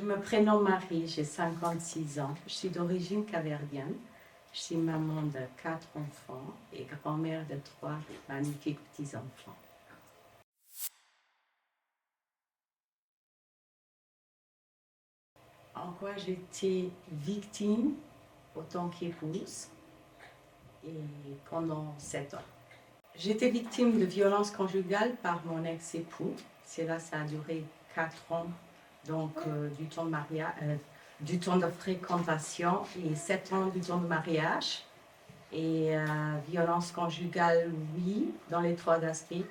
Je me prénomme Marie, j'ai 56 ans. Je suis d'origine capverdienne. Je suis maman de 4 enfants et grand-mère de 3 magnifiques petits-enfants. En quoi j'étais victime autant qu'épouse et pendant 7 ans. J'étais victime de violences conjugales par mon ex-époux. Ça a duré 4 ans, donc du temps de mariage, du temps de fréquentation et 7 ans du temps de mariage. Et violence conjugale, oui, dans les 3 aspects,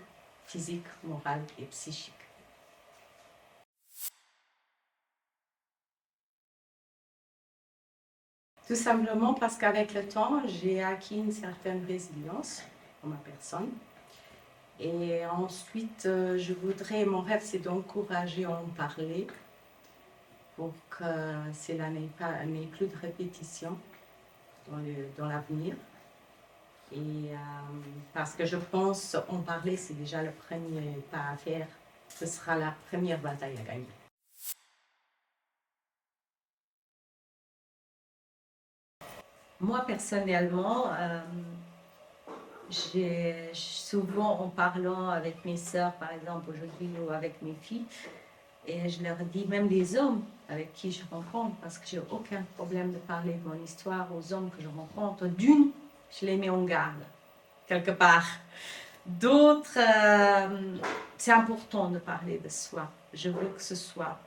physique, moral et psychique. Tout simplement parce qu'avec le temps, j'ai acquis une certaine résilience en ma personne. Et ensuite, mon rêve, c'est d'encourager à en parler pour que cela n'ait plus de répétition dans l'avenir. Et parce que je pense en parler, c'est déjà le premier pas à faire. Ce sera la première bataille à gagner. Moi, personnellement, souvent en parlant avec mes sœurs, par exemple, aujourd'hui, ou avec mes filles, et je leur dis, même les hommes avec qui je rencontre, parce que j'ai aucun problème de parler de mon histoire aux hommes que je rencontre. D'une, je les mets en garde, quelque part. D'autres, c'est important de parler de soi. Je veux que ce soit,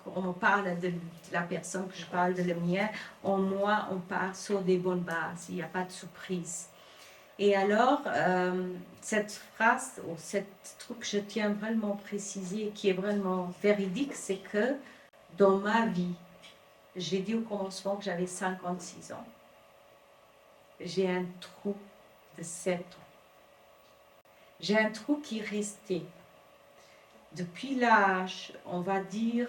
qu'on parle de la personne, que je parle de la mienne. En moi, on part sur des bonnes bases. Il n'y a pas de surprise. Et alors, cette phrase, ou cette truc que je tiens vraiment à préciser, qui est vraiment véridique, c'est que dans ma vie, j'ai dit au commencement que j'avais 56 ans. J'ai un trou de 7 ans. J'ai un trou qui est resté depuis l'âge, on va dire,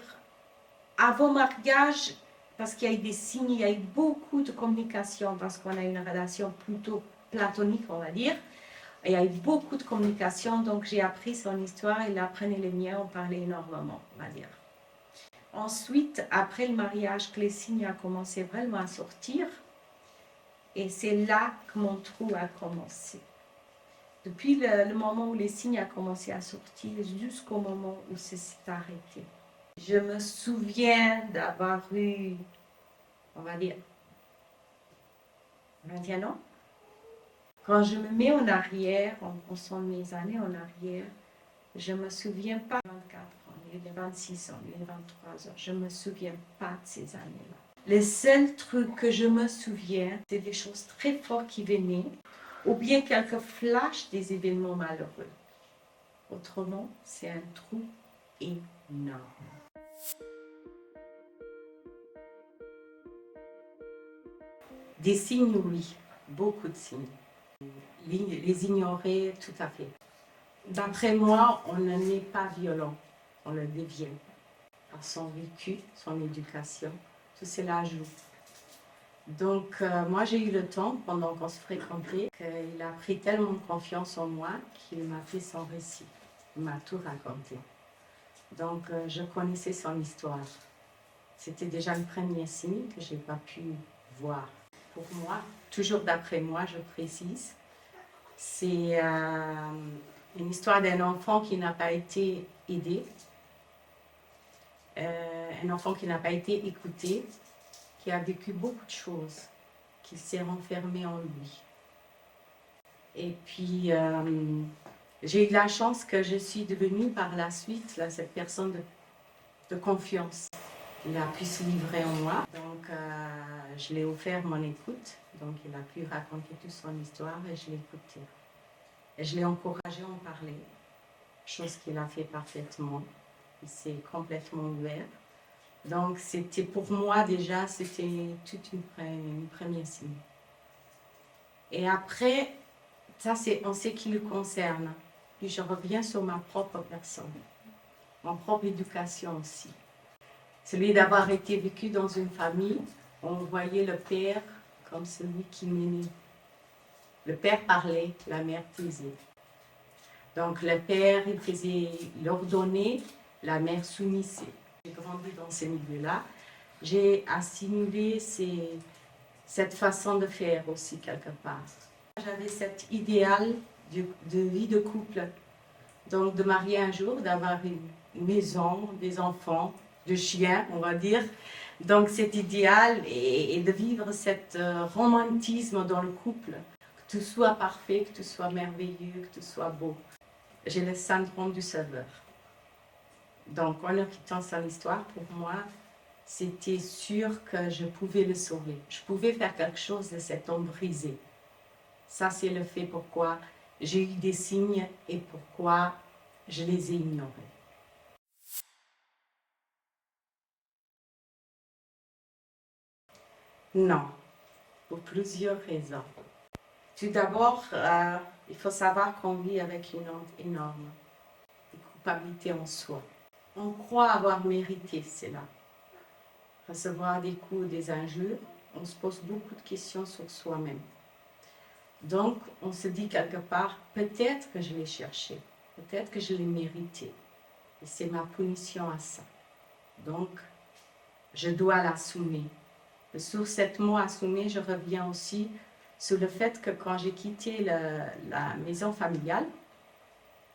avant mariage, parce qu'il y a eu des signes, il y a eu beaucoup de communication, parce qu'on a une relation plutôt platonique, on va dire. Il y a eu beaucoup de communication, donc j'ai appris son histoire, il apprenait les miens, on parlait énormément, on va dire. Ensuite, après le mariage, que les signes ont commencé vraiment à sortir, et c'est là que mon trou a commencé. Depuis le moment où les signes ont commencé à sortir jusqu'au moment où c'est arrêté. Je me souviens d'avoir eu, on va dire, 21 ans. Quand je me mets en arrière, en pensant mes années en arrière, je ne me souviens pas de 24 ans, il y a 26 ans, il y a 23 ans. Je ne me souviens pas de ces années-là. Les seuls trucs que je me souviens, c'est des choses très fortes qui venaient, ou bien quelques flashs des événements malheureux. Autrement, c'est un trou énorme. Des signes, oui, beaucoup de signes. Les ignorer, tout à fait. D'après moi, on n'est pas violent, on le devient. Par son vécu, son éducation, tout cela joue. Donc, moi, j'ai eu le temps, pendant qu'on se fréquentait, qu'il a pris tellement confiance en moi qu'il m'a fait son récit. Il m'a tout raconté. Donc, je connaissais son histoire. C'était déjà le premier signe que je n'ai pas pu voir. Pour moi, toujours d'après moi, je précise, c'est une histoire d'un enfant qui n'a pas été aidé, un enfant qui n'a pas été écouté, qui a vécu beaucoup de choses, qui s'est renfermé en lui. Et puis, j'ai eu la chance que je suis devenue par la suite cette personne de confiance. Il a pu se livrer en moi, donc je l'ai offert mon écoute. Donc il a pu raconter toute son histoire et je l'ai écouté. Et je l'ai encouragé à en parler, chose qu'il a fait parfaitement. Il s'est complètement ouvert. Donc c'était pour moi déjà, c'était toute une première signe. Et après, ça c'est en ce qui le concerne. Puis je reviens sur ma propre personne, ma propre éducation aussi. Celui d'avoir été vécu dans une famille, on voyait le père comme celui qui menait. Le père parlait, la mère taisait. Donc le père, il ordonnait, la mère soumettait. J'ai grandi dans ces milieux-là. J'ai assimilé cette façon de faire aussi quelque part. J'avais cet idéal de vie de couple. Donc de marier un jour, d'avoir une maison, des enfants, de chiens, on va dire. Donc cet idéal et de vivre cet romantisme dans le couple. Que tout soit parfait, que tout soit merveilleux, que tout soit beau. J'ai le syndrome du sauveur. Donc, en écoutant son histoire, pour moi, c'était sûr que je pouvais le sauver. Je pouvais faire quelque chose de cet homme brisé. Ça, c'est le fait pourquoi j'ai eu des signes et pourquoi je les ai ignorés. Non, pour plusieurs raisons. Tout d'abord, il faut savoir qu'on vit avec une honte énorme, une culpabilité en soi. On croit avoir mérité cela. Recevoir des coups, des injures, on se pose beaucoup de questions sur soi-même. Donc, on se dit quelque part, peut-être que je l'ai cherché, peut-être que je l'ai mérité. Et c'est ma punition à ça. Donc, je dois l'assumer. Sur cette mot assumer, je reviens aussi sur le fait que quand j'ai quitté la maison familiale,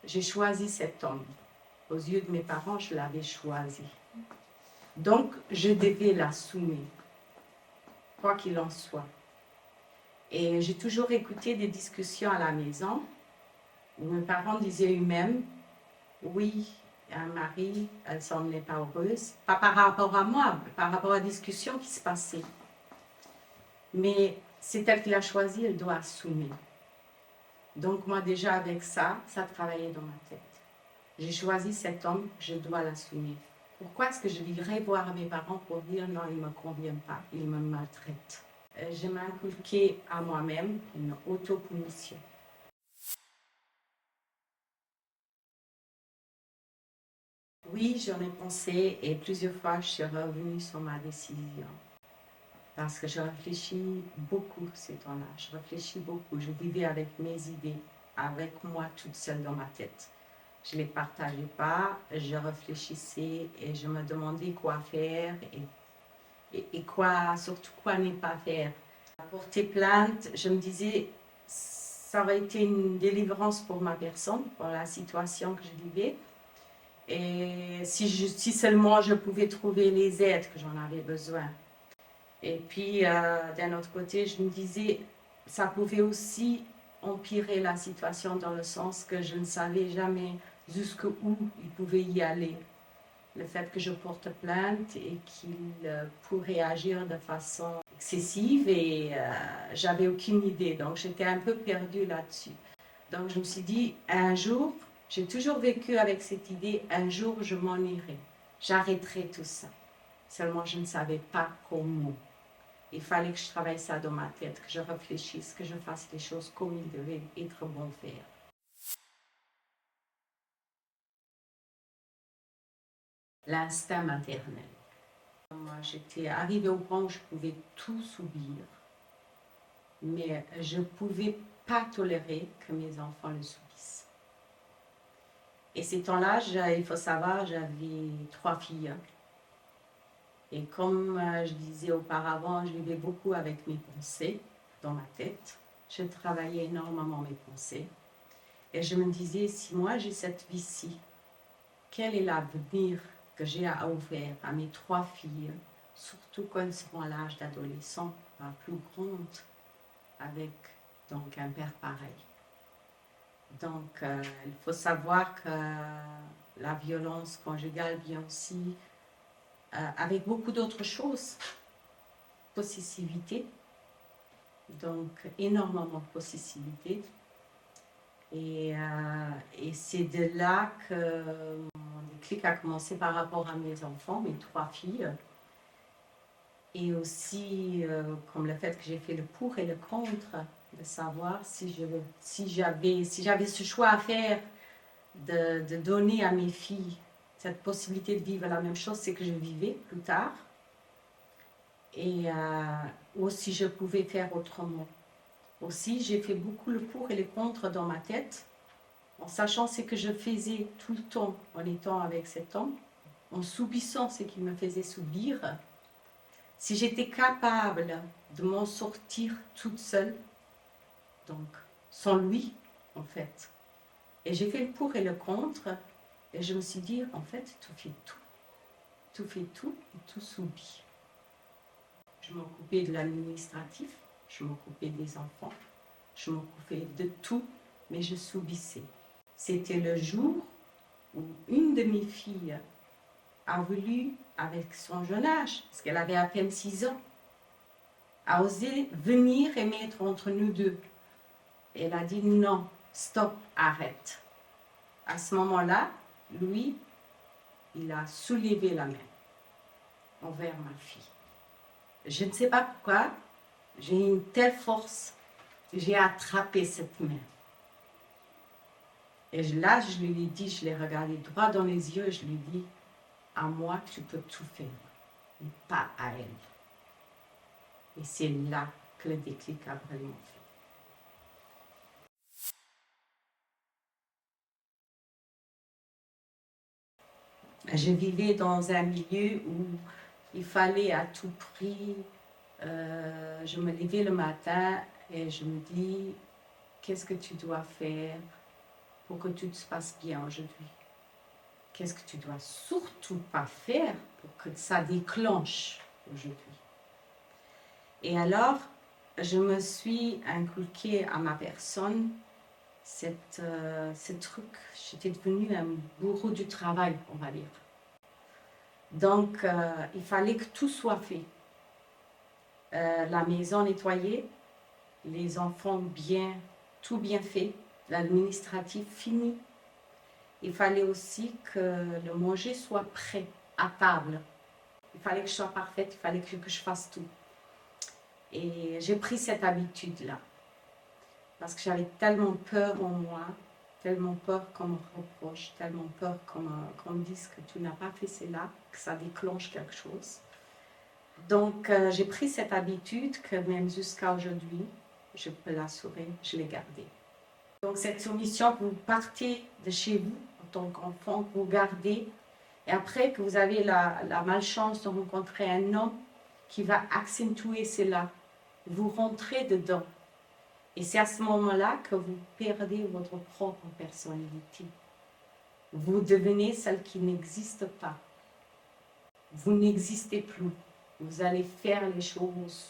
j'ai choisi cet homme. Aux yeux de mes parents, je l'avais choisi. Donc, je devais l'assumer, quoi qu'il en soit. Et j'ai toujours écouté des discussions à la maison où mes parents disaient eux-mêmes, oui, un mari, elle ne semblait pas heureuse, pas par rapport à moi, par rapport à la discussion qui se passait. Mais c'est elle qui l'a choisi, elle doit assumer. Donc moi déjà avec ça, ça travaillait dans ma tête. J'ai choisi cet homme, je dois l'assumer. Pourquoi est-ce que je irais voir mes parents pour dire non, il ne me convient pas, il me maltraite? Je m'ai inculqué à moi-même une autopunition. Oui, j'en ai pensé et plusieurs fois je suis revenue sur ma décision. Parce que je réfléchis beaucoup ces temps-là. Je réfléchis beaucoup. Je vivais avec mes idées, avec moi toute seule dans ma tête. Je ne les partageais pas, je réfléchissais et je me demandais quoi faire et quoi, surtout quoi ne pas faire. Porter plainte, je me disais, ça aurait été une délivrance pour ma personne, pour la situation que je vivais. Et si seulement je pouvais trouver les aides que j'en avais besoin. Et puis, d'un autre côté, je me disais, ça pouvait aussi empirer la situation dans le sens que je ne savais jamais jusqu'où il pouvait y aller. Le fait que je porte plainte et qu'il pourrait agir de façon excessive et j'avais aucune idée. Donc, j'étais un peu perdue là-dessus. Donc, je me suis dit, un jour, j'ai toujours vécu avec cette idée, un jour, je m'en irai. J'arrêterai tout ça. Seulement, je ne savais pas comment. Il fallait que je travaille ça dans ma tête, que je réfléchisse, que je fasse les choses comme il devait être bon faire. L'instinct maternel. Moi, j'étais arrivée au point où je pouvais tout subir, mais je ne pouvais pas tolérer que mes enfants le subissent. Et ces temps-là, il faut savoir, j'avais 3 filles. Et comme je disais auparavant, je vivais beaucoup avec mes pensées dans ma tête. Je travaillais énormément mes pensées. Et je me disais, si moi j'ai cette vie-ci, quel est l'avenir que j'ai à offrir à mes 3 filles, surtout quand elles seront à l'âge d'adolescent, la plus grande, avec donc un père pareil. Donc, il faut savoir que la violence conjugale vient aussi avec beaucoup d'autres choses. Possessivité, donc énormément de possessivité. Et c'est de là que mon déclic a commencé par rapport à mes enfants, mes 3 filles. Et aussi, comme le fait que j'ai fait le pour et le contre, de savoir si j'avais ce choix à faire de donner à mes filles cette possibilité de vivre la même chose, c'est que je vivais plus tard. Et aussi, je pouvais faire autrement. Aussi, j'ai fait beaucoup le pour et le contre dans ma tête, en sachant ce que je faisais tout le temps en étant avec cet homme. en subissant ce qu'il me faisait subir, si j'étais capable de m'en sortir toute seule, donc sans lui, en fait. Et j'ai fait le pour et le contre, et je me suis dit, en fait, tu fais tout. Tu fais tout et tout subis. Je m'occupais de l'administratif, je m'occupais des enfants, je m'occupais de tout, mais je subissais. C'était le jour où une de mes filles a voulu, avec son jeune âge, parce qu'elle avait à peine 6 ans, a osé venir et mettre entre nous deux. Et elle a dit non, stop, arrête. À ce moment-là, lui, il a soulevé la main envers ma fille. Je ne sais pas pourquoi, j'ai une telle force, j'ai attrapé cette main. Et là, je lui ai dit, je l'ai regardé droit dans les yeux, je lui ai dit, à moi, tu peux tout faire, mais pas à elle. Et c'est là que le déclic a vraiment fait. Je vivais dans un milieu où il fallait à tout prix, je me levais le matin et je me dis, qu'est-ce que tu dois faire pour que tout se passe bien aujourd'hui? Qu'est-ce que tu dois surtout pas faire pour que ça déclenche aujourd'hui? Et alors, je me suis inculquée à ma personne ce truc. J'étais devenue un bourreau du travail, on va dire. Donc, il fallait que tout soit fait. La maison nettoyée, les enfants tout bien fait, l'administratif fini. Il fallait aussi que le manger soit prêt à table. Il fallait que je sois parfaite, il fallait que je fasse tout. Et j'ai pris cette habitude-là. Parce que j'avais tellement peur en moi, tellement peur qu'on me reproche, tellement peur qu'on me dise que tu n'as pas fait cela, que ça déclenche quelque chose. Donc, j'ai pris cette habitude que même jusqu'à aujourd'hui, je peux l'assurer, je l'ai gardée. Donc, cette soumission, vous partez de chez vous en tant qu'enfant, vous gardez, et après que vous avez la malchance de rencontrer un homme qui va accentuer cela, vous rentrez dedans. Et c'est à ce moment-là que vous perdez votre propre personnalité. Vous devenez celle qui n'existe pas. Vous n'existez plus. Vous allez faire les choses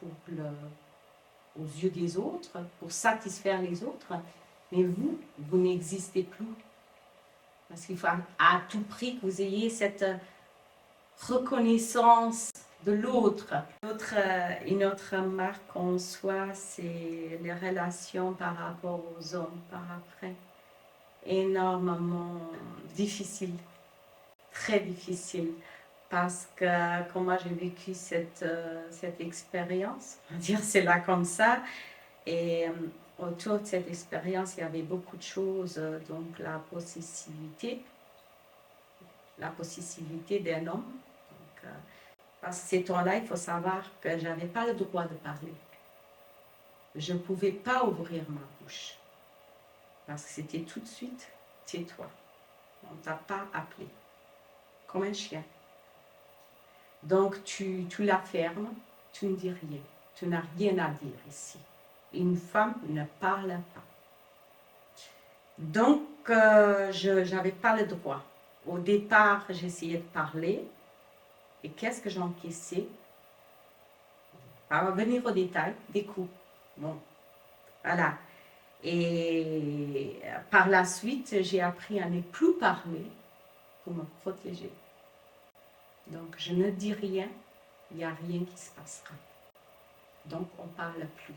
aux yeux des autres, pour satisfaire les autres, mais vous n'existez plus. Parce qu'il faut à tout prix que vous ayez cette reconnaissance de l'autre. Une autre marque en soi, c'est les relations par rapport aux hommes par après. Énormément difficile, très difficile, parce que quand moi j'ai vécu cette expérience, on va dire c'est là comme ça, et autour de cette expérience, il y avait beaucoup de choses, donc la possessivité d'un homme. Donc, parce que ces temps-là, il faut savoir que je n'avais pas le droit de parler. Je ne pouvais pas ouvrir ma bouche. Parce que c'était tout de suite, tais-toi. On ne t'a pas appelé. Comme un chien. Donc tu la fermes, tu ne dis rien. Tu n'as rien à dire ici. Une femme ne parle pas. Donc je n'avais pas le droit. Au départ, j'essayais de parler. Et qu'est-ce que j'encaissais? On va venir au détail, des coups. Bon, voilà. Et par la suite, j'ai appris à ne plus parler pour me protéger. Donc, je ne dis rien, il n'y a rien qui se passera. Donc, on ne parle plus.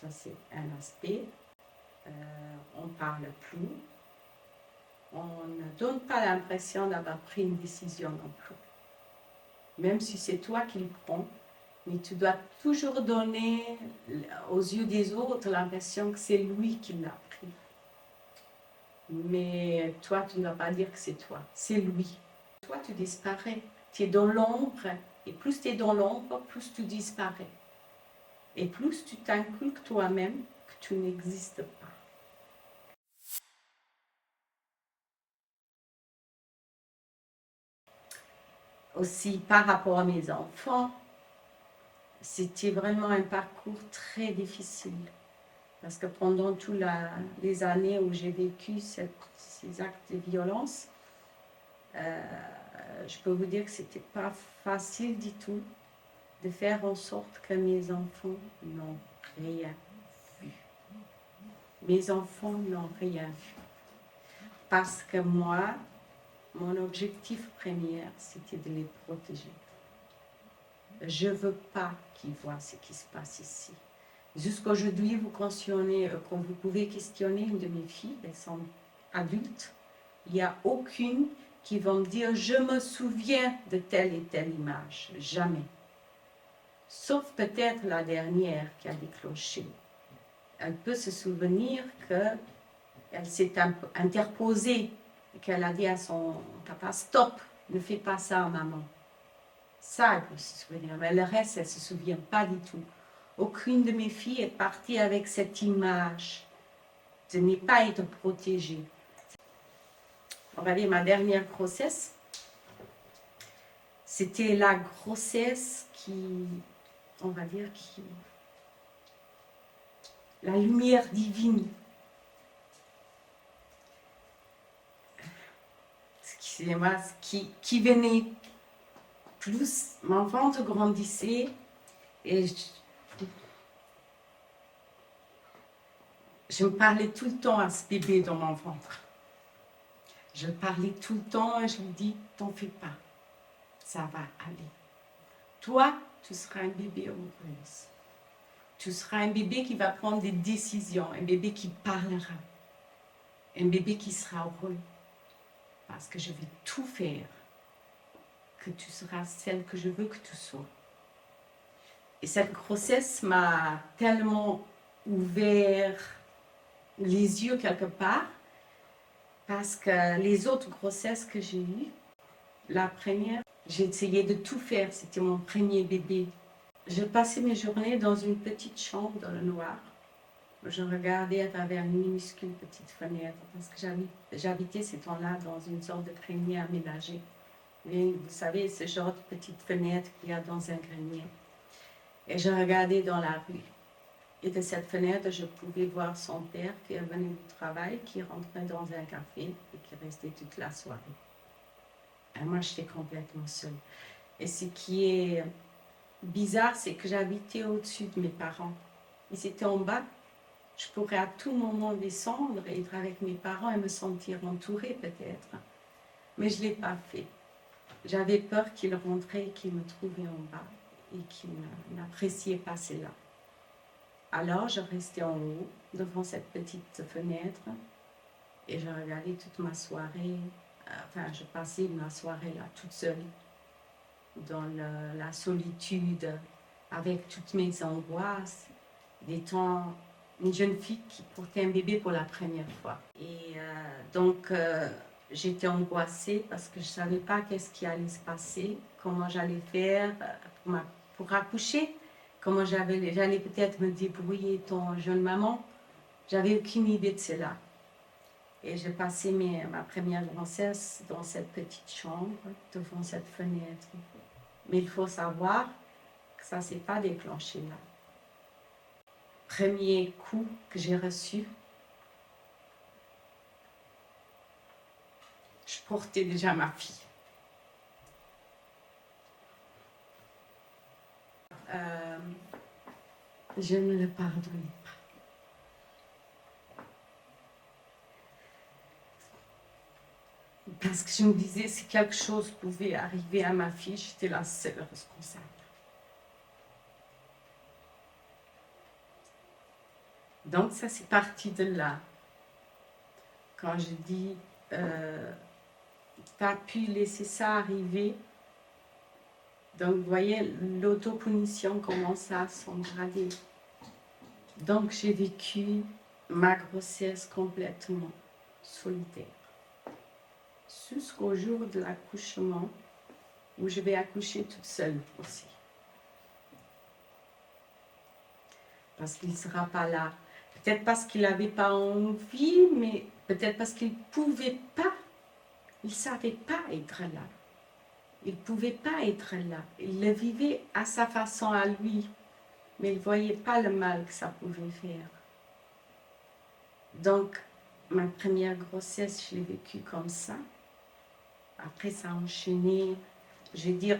Ça, c'est un aspect. On ne parle plus. On ne donne pas l'impression d'avoir pris une décision non plus. Même si c'est toi qui le prends, mais tu dois toujours donner aux yeux des autres l'impression que c'est lui qui l'a pris. Mais toi, tu ne vas pas dire que c'est toi, c'est lui. Toi, tu disparais. Tu es dans l'ombre, et plus tu es dans l'ombre, plus tu disparais. Et plus tu t'inculques toi-même que tu n'existes pas. aussi par rapport à mes enfants, c'était vraiment un parcours très difficile. Parce que pendant toutes les années où j'ai vécu ces actes de violence, je peux vous dire que ce n'était pas facile du tout de faire en sorte que mes enfants n'ont rien vu. Mes enfants n'ont rien vu. Parce que moi, mon objectif premier, c'était de les protéger. Je ne veux pas qu'ils voient ce qui se passe ici. Jusqu'aujourd'hui, vous pouvez questionner une de mes filles, elles sont adultes. Il n'y a aucune qui va me dire « je me souviens de telle et telle image ». Jamais. Sauf peut-être la dernière qui a déclenché. Elle peut se souvenir qu'elle s'est interposée, qu'elle a dit à son papa « stop, ne fais pas ça, maman ». Ça, elle peut se souvenir, mais le reste, elle ne se souvient pas du tout. Aucune de mes filles est partie avec cette image de ne pas être protégée. On va dire ma dernière grossesse, c'était la grossesse la lumière divine. Excusez-moi, qui venait plus, mon ventre grandissait et je me parlais tout le temps à ce bébé dans mon ventre. Je parlais tout le temps et je lui dis, t'en fais pas, ça va aller. Toi, tu seras un bébé heureuse. Tu seras un bébé qui va prendre des décisions, un bébé qui parlera, un bébé qui sera heureux. Parce que je vais tout faire que tu seras celle que je veux que tu sois. Et cette grossesse m'a tellement ouvert les yeux quelque part, parce que les autres grossesses que j'ai eues, la première, j'ai essayé de tout faire, c'était mon premier bébé. Je passais mes journées dans une petite chambre dans le noir. Je regardais à travers une minuscule petite fenêtre, parce que j'habitais ces temps-là dans une sorte de grenier aménagé. Et vous savez, ce genre de petite fenêtre qu'il y a dans un grenier. Et je regardais dans la rue. Et de cette fenêtre, je pouvais voir son père qui revenait du travail, qui rentrait dans un café et qui restait toute la soirée. Et moi, j'étais complètement seule. Et ce qui est bizarre, c'est que j'habitais au-dessus de mes parents. Ils étaient en bas. Je pourrais à tout moment descendre et être avec mes parents et me sentir entourée peut-être. Mais je ne l'ai pas fait. J'avais peur qu'ils rentraient et qu'ils me trouvaient en bas et qu'ils n'appréciaient pas cela. Alors, je restais en haut, devant cette petite fenêtre, et je regardais toute ma soirée. Enfin, je passais ma soirée là, toute seule, dans la solitude, avec toutes mes angoisses, étant une jeune fille qui portait un bébé pour la première fois. Et donc, j'étais angoissée parce que je ne savais pas qu'est-ce qui allait se passer, comment j'allais faire pour accoucher. Comment j'allais peut-être me débrouiller étant jeune maman. J'avais aucune idée de cela. Et j'ai passé ma première grossesse dans cette petite chambre, devant cette fenêtre. Mais il faut savoir que ça ne s'est pas déclenché là. Premier coup que j'ai reçu, je portais déjà ma fille. Je ne le pardonnais pas. Parce que je me disais, si quelque chose pouvait arriver à ma fille, j'étais la seule responsable. Donc ça, c'est parti de là. Quand je dis, tu as pu laisser ça arriver, donc vous voyez, l'autopunition commence à s'engrader. Donc j'ai vécu ma grossesse complètement solitaire. Jusqu'au jour de l'accouchement, où je vais accoucher toute seule aussi. Parce qu'il ne sera pas là. Peut-être parce qu'il n'avait pas envie, mais peut-être parce qu'il ne pouvait pas. Il ne savait pas être là. Il ne pouvait pas être là. Il le vivait à sa façon à lui, mais il ne voyait pas le mal que ça pouvait faire. Donc, ma première grossesse, je l'ai vécue comme ça. Après, ça a enchaîné. Je vais dire,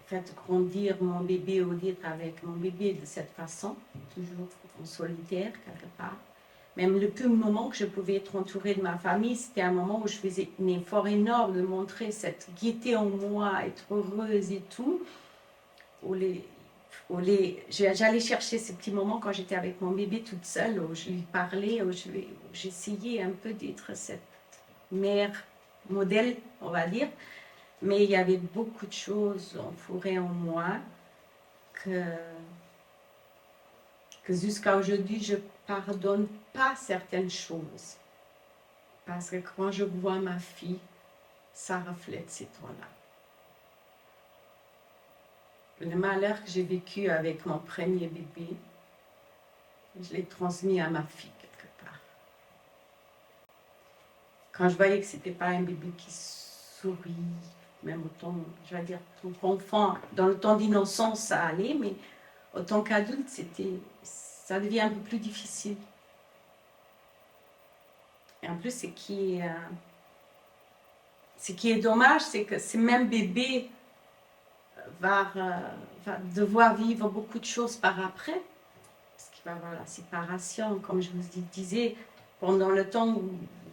faites grandir mon bébé ou d'être avec mon bébé de cette façon, toujours en solitaire, quelque part. Même le peu moment que je pouvais être entourée de ma famille, c'était un moment où je faisais un effort énorme de montrer cette gaieté en moi, être heureuse et tout. J'allais chercher ces petits moments quand j'étais avec mon bébé toute seule, où je lui parlais, où j'essayais un peu d'être cette mère modèle, on va dire. Mais il y avait beaucoup de choses enfourées en moi que jusqu'à aujourd'hui, je ne pardonne pas certaines choses. Parce que quand je vois ma fille, ça reflète ces temps-là. Le malheur que j'ai vécu avec mon premier bébé, je l'ai transmis à ma fille quelque part. Quand je voyais que ce n'était pas un bébé qui sourit, même autant, je vais dire, tant qu'enfant, dans le temps d'innocence, ça allait, mais autant qu'adulte, ça devient un peu plus difficile. Et en plus, ce qui est dommage, c'est que ce même bébé va devoir vivre beaucoup de choses par après, parce qu'il va avoir la séparation, comme je vous disais, pendant le temps où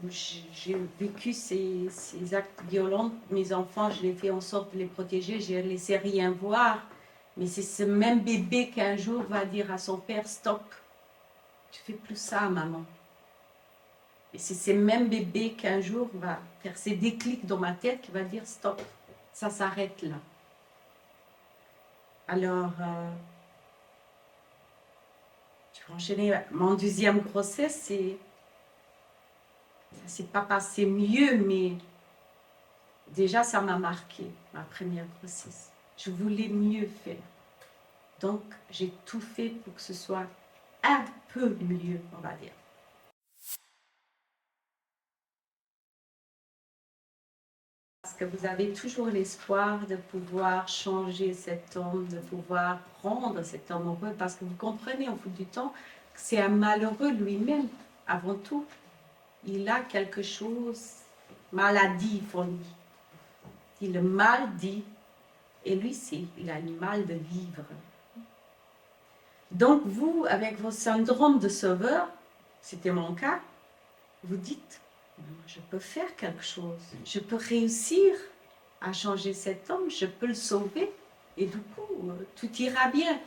j'ai vécu ces actes violents, mes enfants, je l'ai fait en sorte de les protéger, je ne les laissé rien voir, mais c'est ce même bébé qu'un jour va dire à son père, stop, tu fais plus ça, maman. Et c'est ce même bébé qu'un jour va faire ces déclics dans ma tête, qui va dire, stop, ça s'arrête là. Alors, je vais enchaîner. Mon deuxième grossesse, ça ne s'est pas passé mieux, mais déjà, ça m'a marqué, ma première grossesse. Je voulais mieux faire. Donc, j'ai tout fait pour que ce soit un peu mieux, on va dire. Parce que vous avez toujours l'espoir de pouvoir changer cet homme, de pouvoir rendre cet homme heureux, parce que vous comprenez au fil du temps que c'est un malheureux lui-même, avant tout. Il a quelque chose, maladie, il faut dire. Il a mal dit, et lui, il a le mal de vivre. Donc vous, avec vos syndromes de sauveur, c'était mon cas, vous dites, je peux faire quelque chose, je peux réussir à changer cet homme, je peux le sauver, et du coup, tout ira bien.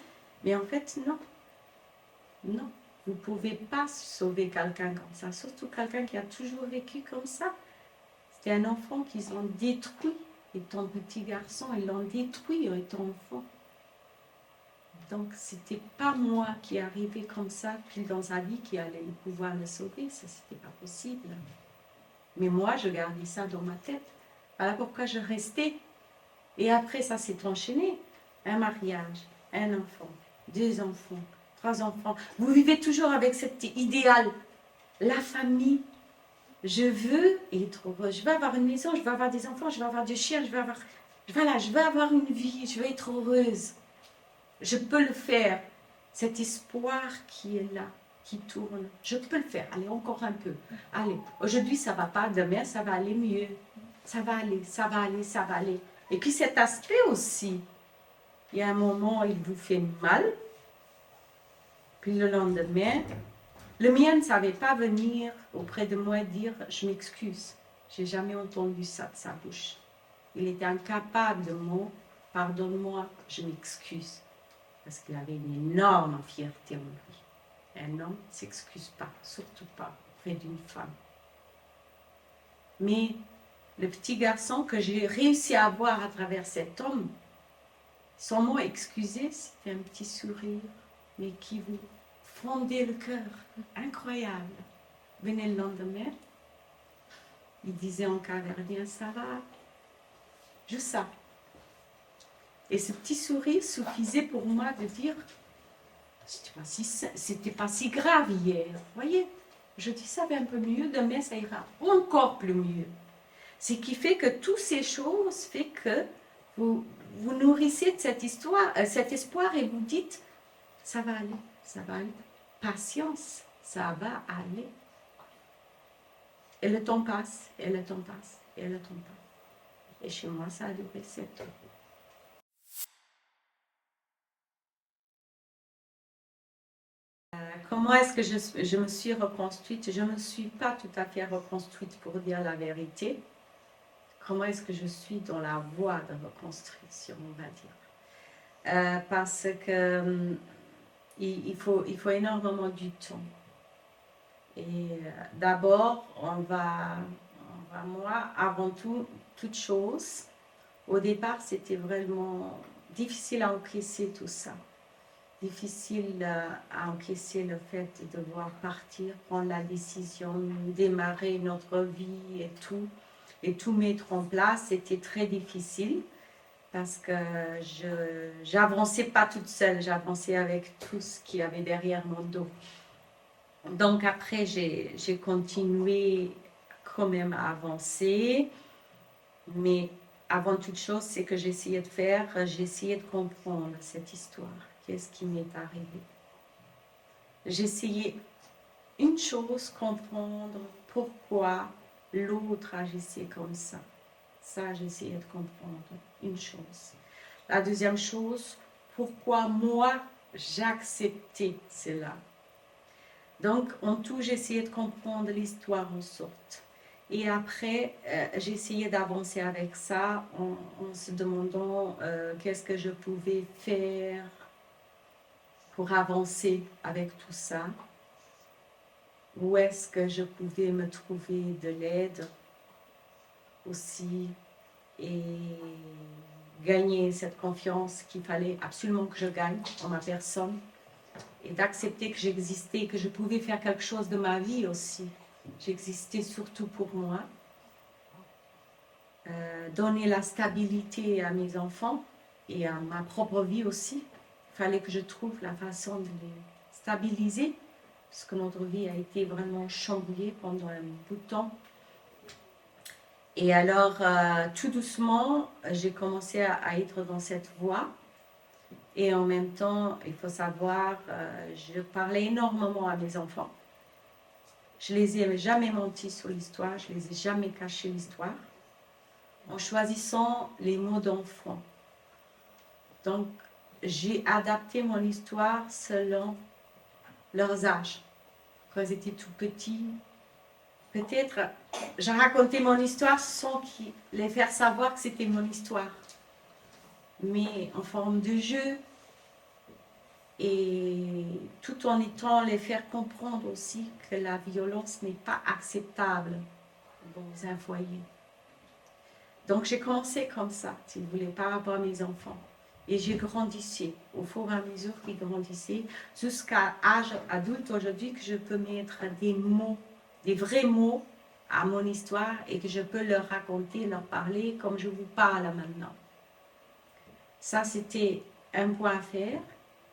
Mais en fait, non. Non, vous ne pouvez pas sauver quelqu'un comme ça, surtout quelqu'un qui a toujours vécu comme ça. C'était un enfant qu'ils ont détruit, étant petit garçon, ils l'ont détruit étant enfant. Donc, c'était pas moi qui arrivais comme ça, puis dans sa vie, qui allait pouvoir le sauver, ça, c'était pas possible. Mais moi, je gardais ça dans ma tête. Voilà pourquoi je restais. Et après, ça s'est enchaîné. Un mariage, un enfant, 2 enfants, 3 enfants. Vous vivez toujours avec cet idéal. La famille. Je veux être heureuse. Je veux avoir une maison, je veux avoir des enfants, je veux avoir des chiens, je veux avoir une vie, je veux être heureuse. Je peux le faire. Cet espoir qui est là, qui tourne, je peux le faire. Allez, encore un peu. Allez, aujourd'hui ça va pas, demain ça va aller mieux. Ça va aller, ça va aller, ça va aller. Et puis cet aspect aussi, il y a un moment où il vous fait mal, puis le lendemain, le mien ne savait pas venir auprès de moi et dire « je m'excuse ». Je n'ai jamais entendu ça de sa bouche. Il était incapable de mots « pardonne-moi, je m'excuse ». Parce qu'il avait une énorme fierté en lui. Un homme ne s'excuse pas, surtout pas auprès d'une femme. Mais le petit garçon que j'ai réussi à avoir à travers cet homme, son mot excusé, c'était un petit sourire, mais qui vous fondait le cœur. Incroyable. Venez le lendemain, il disait en cavernien, ça va, juste ça. Et ce petit sourire suffisait pour moi de dire, c'était pas si grave hier, voyez, je dis ça va un peu mieux, demain ça ira encore plus mieux. Ce qui fait que toutes ces choses fait que vous nourrissez de cette histoire, cet espoir et vous dites, ça va aller, ça va aller. Patience, ça va aller. Et le temps passe, et le temps passe, et le temps passe. Et chez moi, ça a duré 7 ans. Comment est-ce que je me suis reconstruite? Je ne me suis pas tout à fait reconstruite pour dire la vérité. Comment est-ce que je suis dans la voie de reconstruction, on va dire? Parce que il faut énormément du temps. Et d'abord, moi, avant toute chose, au départ, c'était vraiment difficile à encaisser tout ça. Difficile à encaisser le fait de devoir partir, prendre la décision, démarrer notre vie et tout mettre en place. C'était très difficile parce que je n'avançais pas toute seule, j'avançais avec tout ce qu'il y avait derrière mon dos. Donc après, j'ai continué quand même à avancer, mais avant toute chose, c'est que j'essayais de comprendre cette histoire. Qu'est-ce qui m'est arrivé? J'essayais une chose, comprendre pourquoi l'autre agissait comme ça. Ça, j'essayais de comprendre une chose. La deuxième chose, pourquoi moi, j'acceptais cela. Donc, en tout, j'essayais de comprendre l'histoire en sorte. Et après, j'essayais d'avancer avec ça en se demandant qu'est-ce que je pouvais faire pour avancer avec tout ça. Où est-ce que je pouvais me trouver de l'aide aussi et gagner cette confiance qu'il fallait absolument que je gagne en ma personne. Et d'accepter que j'existais, que je pouvais faire quelque chose de ma vie aussi. J'existais surtout pour moi. Donner la stabilité à mes enfants et à ma propre vie aussi. Il fallait que je trouve la façon de les stabiliser, parce que notre vie a été vraiment chamboulée pendant un bout de temps. Et alors, tout doucement, j'ai commencé à être dans cette voie. Et en même temps, il faut savoir, je parlais énormément à mes enfants. Je les ai jamais menti sur l'histoire, je les ai jamais caché l'histoire, en choisissant les mots d'enfant. Donc, j'ai adapté mon histoire selon leurs âges. Quand ils étaient tout petits, peut-être, je racontais mon histoire sans les faire savoir que c'était mon histoire. Mais en forme de jeu, et tout en étant les faire comprendre aussi que la violence n'est pas acceptable dans un foyer. Donc j'ai commencé comme ça, si vous voulez, par rapport à mes enfants. Et j'ai grandissé au fur et à mesure qu'ils grandissaient, jusqu'à l'âge adulte aujourd'hui, que je peux mettre des mots, des vrais mots à mon histoire et que je peux leur raconter, leur parler comme je vous parle maintenant. Ça, c'était un point à faire.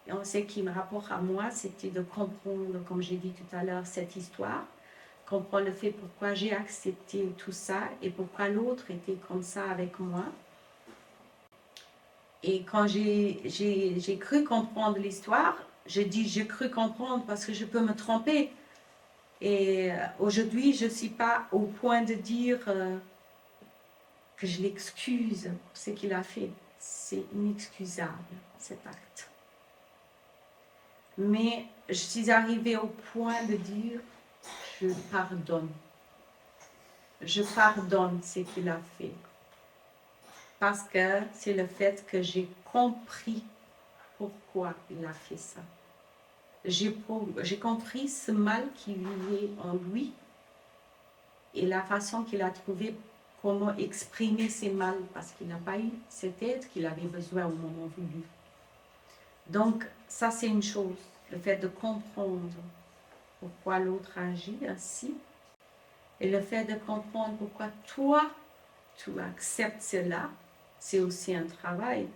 Et on sait qu'il me rapporte à moi, c'était de comprendre, comme j'ai dit tout à l'heure, cette histoire, comprendre le fait pourquoi j'ai accepté tout ça et pourquoi l'autre était comme ça avec moi. Et quand j'ai cru comprendre l'histoire, j'ai cru comprendre parce que je peux me tromper. Et aujourd'hui, je ne suis pas au point de dire que je l'excuse pour ce qu'il a fait. C'est inexcusable, cet acte. Mais je suis arrivée au point de dire, je pardonne. Je pardonne ce qu'il a fait. Parce que c'est le fait que j'ai compris pourquoi il a fait ça. J'ai compris ce mal qui vivait en lui et la façon qu'il a trouvé comment exprimer ses mal parce qu'il n'a pas eu cette aide qu'il avait besoin au moment voulu. Donc, ça c'est une chose, le fait de comprendre pourquoi l'autre agit ainsi et le fait de comprendre pourquoi toi, tu acceptes cela, c'est aussi un travail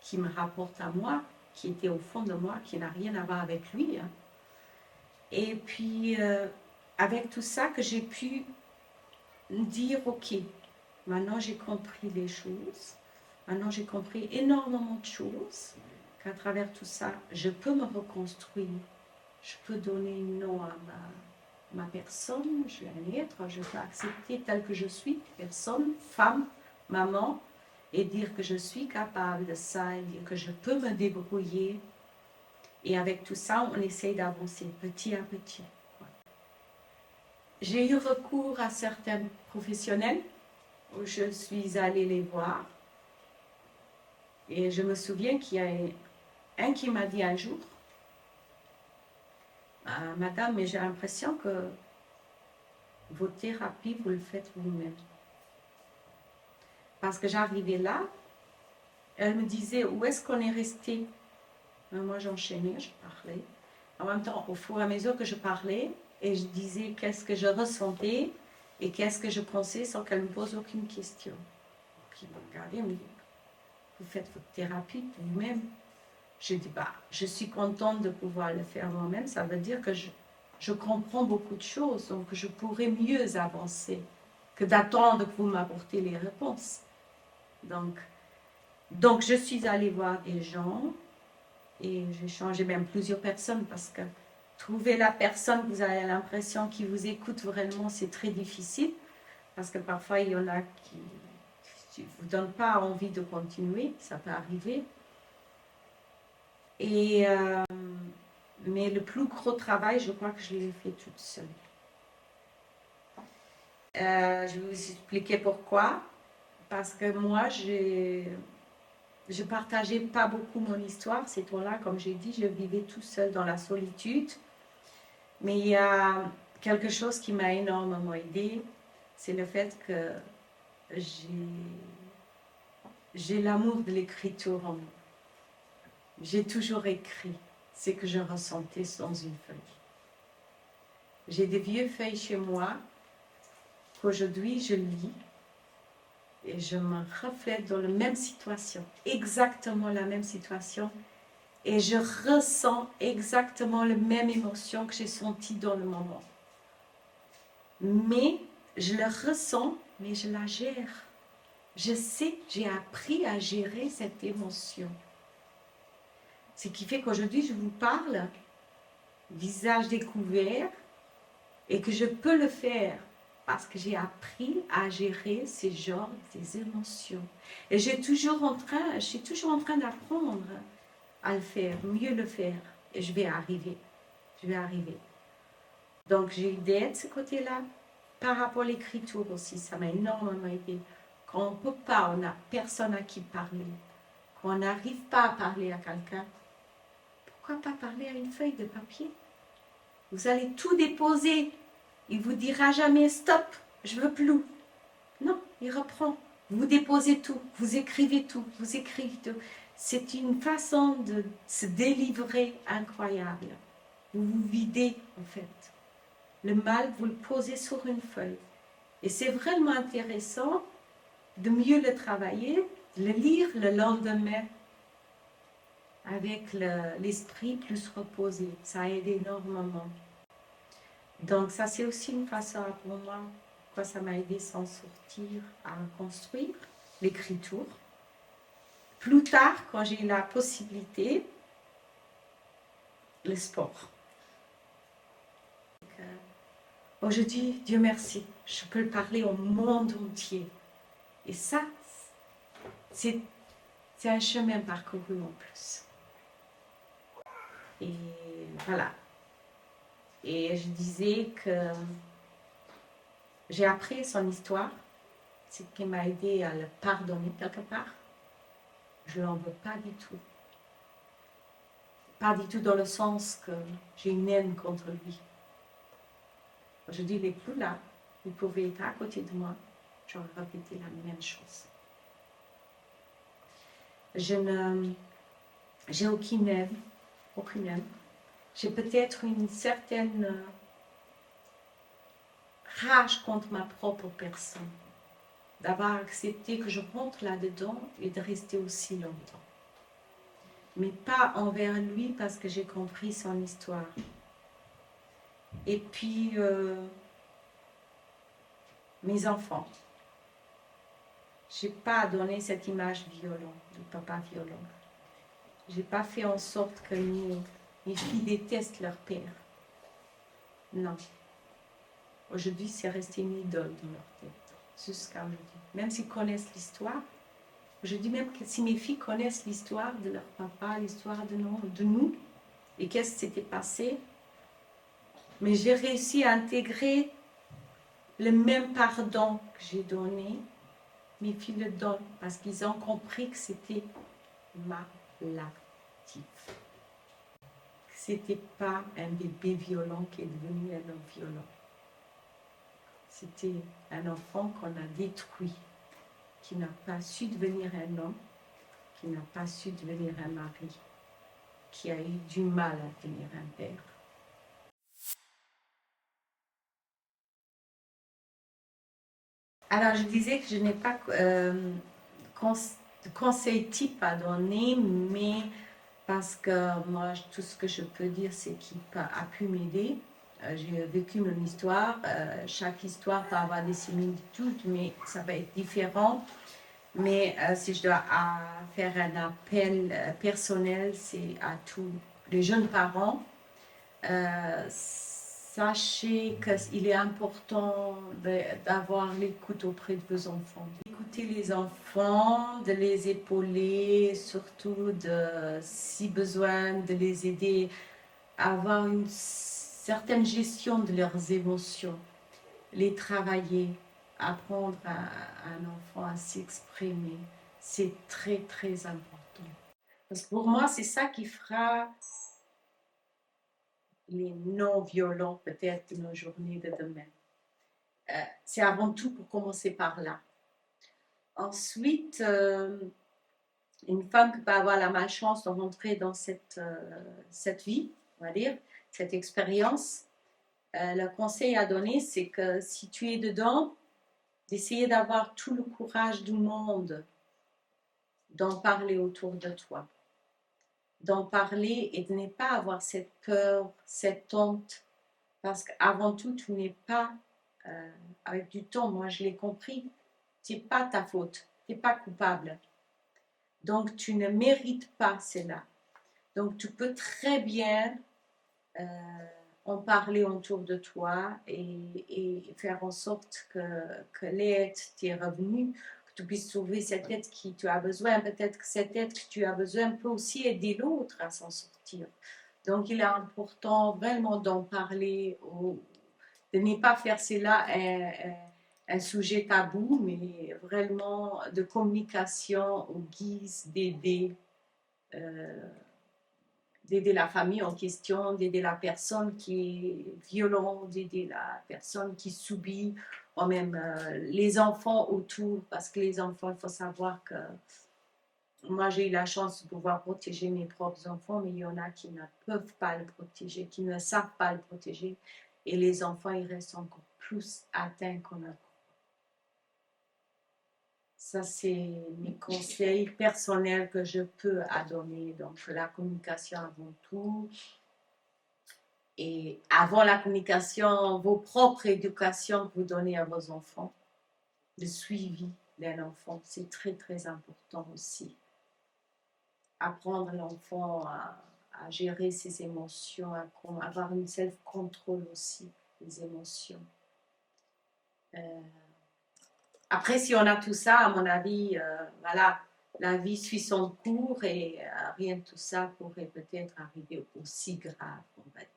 qui me rapporte à moi, qui était au fond de moi, qui n'a rien à voir avec lui. Hein. Et puis, avec tout ça, que j'ai pu dire, ok, maintenant j'ai compris les choses, Maintenant, j'ai compris énormément de choses, qu'à travers tout ça, je peux me reconstruire. Je peux donner un nom à ma personne, je suis un être, je peux accepter tel que je suis, personne, femme, maman, et dire que je suis capable de ça, et dire que je peux me débrouiller. Et avec tout ça, on essaye d'avancer petit à petit. J'ai eu recours à certains professionnels où je suis allée les voir. Et je me souviens qu'il y a un qui m'a dit un jour, Madame, mais j'ai l'impression que vos thérapies, vous le faites vous-même. Parce que j'arrivais là, elle me disait, où est-ce qu'on est resté? Moi, j'enchaînais, je parlais. En même temps, au fur et à mesure que je parlais, et je disais qu'est-ce que je ressentais et qu'est-ce que je pensais sans qu'elle me pose aucune question. Puis il me regardait et me dit, vous faites votre thérapie vous-même. Je dis, je suis contente de pouvoir le faire moi-même. Ça veut dire que je comprends beaucoup de choses, donc je pourrais mieux avancer que d'attendre que vous m'apportez les réponses. Donc, je suis allée voir des gens et j'ai changé même plusieurs personnes parce que trouver la personne que vous avez l'impression qui vous écoute vraiment, c'est très difficile parce que parfois, il y en a qui ne vous donnent pas envie de continuer, ça peut arriver. Mais le plus gros travail, je crois que je l'ai fait toute seule. Je vais vous expliquer pourquoi. Parce que moi, je ne partageais pas beaucoup mon histoire. Ces temps-là, comme j'ai dit, je vivais tout seul dans la solitude. Mais il y a quelque chose qui m'a énormément aidée, c'est le fait que j'ai l'amour de l'écriture en moi. J'ai toujours écrit ce que je ressentais dans une feuille. J'ai des vieux feuilles chez moi qu'aujourd'hui je lis et je me reflète dans la même situation, exactement la même situation, et je ressens exactement la même émotion que j'ai sentie dans le moment. Mais je le ressens, mais je la gère. Je sais, j'ai appris à gérer cette émotion. Ce qui fait qu'aujourd'hui, je vous parle, visage découvert, et que je peux le faire parce que j'ai appris à gérer ces genres des émotions. Et je suis toujours en train d'apprendre à le faire, mieux le faire. Et je vais arriver. Donc, j'ai eu d'aide de ce côté-là. Par rapport à l'écriture aussi, ça m'a énormément aidé. Quand on ne peut pas, on n'a personne à qui parler. Quand on n'arrive pas à parler à quelqu'un, pourquoi pas parler à une feuille de papier? Vous allez tout déposer. Il ne vous dira jamais stop, je ne veux plus. Non, il reprend. Vous déposez tout, vous écrivez tout, vous écrivez tout. C'est une façon de se délivrer incroyable. Vous vous videz en fait. Le mal, vous le posez sur une feuille. Et c'est vraiment intéressant de mieux le travailler, de le lire le lendemain avec l'esprit plus reposé. Ça aide énormément. Donc ça, c'est aussi une façon pour moi, pourquoi ça m'a aidé à s'en sortir, à construire l'écriture. Plus tard, quand j'ai eu la possibilité, le sport. Aujourd'hui, Dieu merci, je peux le parler au monde entier. Et ça, c'est un chemin parcouru en plus. Et voilà. Et je disais que j'ai appris son histoire, ce qui m'a aidé à le pardonner quelque part. Je ne l'en veux pas du tout. Pas du tout dans le sens que j'ai une haine contre lui. Aujourd'hui, il n'est plus là. Il pouvait être à côté de moi. J'aurais répété la même chose. J'ai aucune haine. J'ai peut-être une certaine rage contre ma propre personne. D'avoir accepté que je rentre là-dedans et de rester aussi longtemps. Mais pas envers lui parce que j'ai compris son histoire. Et puis, mes enfants. Je n'ai pas donné cette image violente, de papa violent. Je n'ai pas fait en sorte que mes filles détestent leur père. Non. Aujourd'hui, c'est resté une idole dans leur tête, jusqu'à aujourd'hui. Même s'ils connaissent l'histoire, je dis même que si mes filles connaissent l'histoire de leur papa, l'histoire de nous, et qu'est-ce qui s'était passé, mais j'ai réussi à intégrer le même pardon que j'ai donné, mes filles le donnent, parce qu'ils ont compris que c'était maladif. C'était pas un bébé violent qui est devenu un homme violent. C'était un enfant qu'on a détruit, qui n'a pas su devenir un homme, qui n'a pas su devenir un mari, qui a eu du mal à devenir un père. Alors, je disais que je n'ai pas de conseil type à donner, mais parce que moi, tout ce que je peux dire, c'est qu'il a pu m'aider. J'ai vécu mon histoire. Chaque histoire peut avoir des similitudes, mais ça va être différent. Mais si je dois faire un appel personnel, c'est à tous les jeunes parents. Sachez qu'il est important d'avoir l'écoute auprès de vos enfants. Écoutez les enfants, de les épauler, surtout si besoin, de les aider à avoir une certaine gestion de leurs émotions, les travailler, apprendre à un enfant à s'exprimer. C'est très, très important. Parce que pour moi, c'est ça qui fera les non-violents peut-être de nos journées de demain. C'est avant tout pour commencer par là. Ensuite, une femme qui peut avoir la malchance de rentrer dans cette vie, on va dire, cette expérience, le conseil à donner, c'est que si tu es dedans, d'essayer d'avoir tout le courage du monde d'en parler autour de toi. D'en parler et de ne pas avoir cette peur, cette honte, parce qu'avant tout, tu n'es pas, avec du temps, moi je l'ai compris, ce n'est pas ta faute, tu n'es pas coupable. Donc tu ne mérites pas cela. Donc tu peux très bien en parler autour de toi et faire en sorte que l'aide t'est revenue, que tu puisses trouver cette aide qui tu as besoin. Peut-être que cette aide que tu as besoin peut aussi aider l'autre à s'en sortir. Donc il est important vraiment d'en parler, de ne pas faire cela un sujet tabou, mais vraiment de communication au guise d'aider la famille en question, d'aider la personne qui est violente, d'aider la personne qui subit, ou même les enfants autour, parce que les enfants, il faut savoir que moi j'ai eu la chance de pouvoir protéger mes propres enfants, mais il y en a qui ne peuvent pas le protéger, qui ne savent pas le protéger, et les enfants, ils restent encore plus atteints qu'on a. Ça, c'est mes conseils personnels que je peux donner. Donc, la communication avant tout. Et avant la communication, vos propres éducations que vous donnez à vos enfants. Le suivi d'un enfant, c'est très, très important aussi. Apprendre l'enfant à gérer ses émotions, à avoir une self-control aussi des émotions. Après, si on a tout ça, à mon avis, voilà, la vie suit son cours et rien de tout ça pourrait peut-être arriver aussi grave, on va dire.